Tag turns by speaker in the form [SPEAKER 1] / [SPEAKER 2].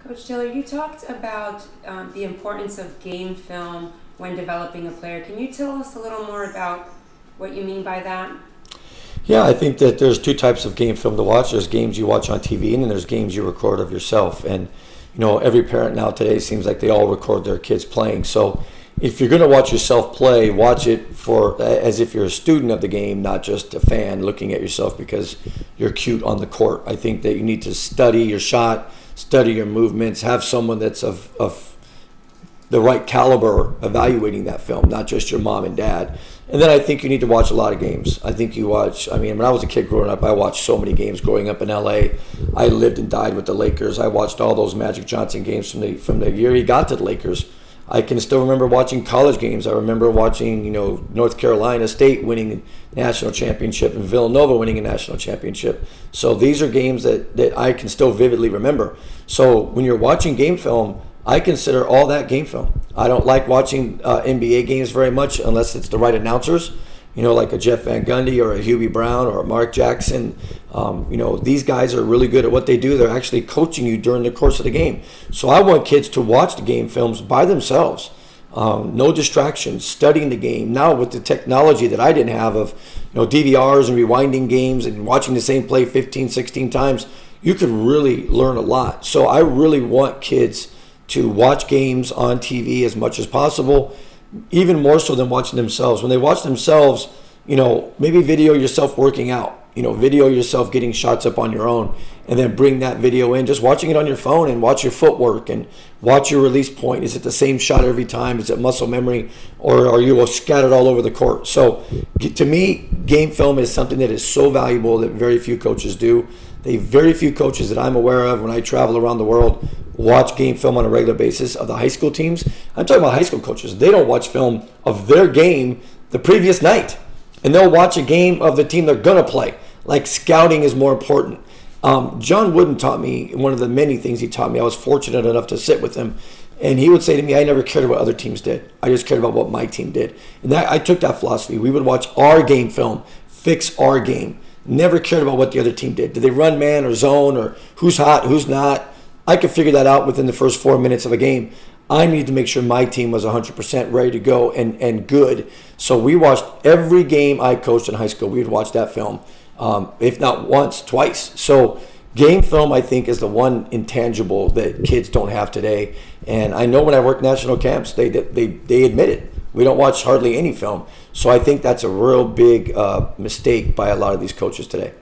[SPEAKER 1] Coach Taylor, you talked about the importance of game film when developing a player. Can you tell us a little more about what you mean by that?
[SPEAKER 2] Yeah, I think that there's two types of game film to watch. There's games you watch on TV, and then there's games you record of yourself. And every parent now today seems like they all record their kids playing. So if you're going to watch yourself play, watch it for as if you're a student of the game, not just a fan looking at yourself because you're cute on the court. I think that you need to study your shot, study your movements, have someone that's of the right caliber evaluating that film, not just your mom and dad. And then I think you need to watch a lot of games. I think when I was a kid growing up, I watched so many games growing up in LA. I lived and died with the Lakers. I watched all those Magic Johnson games from the year he got to the Lakers. I can still remember watching college games. I remember watching, North Carolina State winning a national championship and Villanova winning a national championship. So these are games that I can still vividly remember. So when you're watching game film, I consider all that game film. I don't like watching NBA games very much unless it's the right announcers, like a Jeff Van Gundy or a Hubie Brown or a Mark Jackson. These guys are really good at what they do. They're actually coaching you during the course of the game. So I want kids to watch the game films by themselves. No distractions, studying the game. Now with the technology that I didn't have of DVRs and rewinding games and watching the same play 15, 16 times, you could really learn a lot. So I really want kids to watch games on TV as much as possible, even more so than watching themselves. When they watch themselves, maybe video yourself working out, video yourself getting shots up on your own, and then bring that video in, just watching it on your phone and watch your footwork and watch your release point. Is it the same shot every time? Is it muscle memory, or are you scattered all over the court? So to me, game film is something that is so valuable that very few coaches do. Very few coaches that I'm aware of when I travel around the world watch game film on a regular basis of the high school teams. I'm talking about high school coaches. They don't watch film of their game the previous night, and they'll watch a game of the team they're going to play. Like scouting is more important. John Wooden taught me one of the many things he taught me. I was fortunate enough to sit with him, and he would say to me, I never cared about what other teams did. I just cared about what my team did. And I took that philosophy. We would watch our game film, fix our game. Never cared about what the other team did. Did they run man or zone or who's hot, who's not? I could figure that out within the first 4 minutes of a game. I needed to make sure my team was 100% ready to go and good. So we watched every game I coached in high school. We would watch that film, if not once, twice. So game film, I think, is the one intangible that kids don't have today. And I know when I worked national camps, they admit it. We don't watch hardly any film. So I think that's a real big mistake by a lot of these coaches today.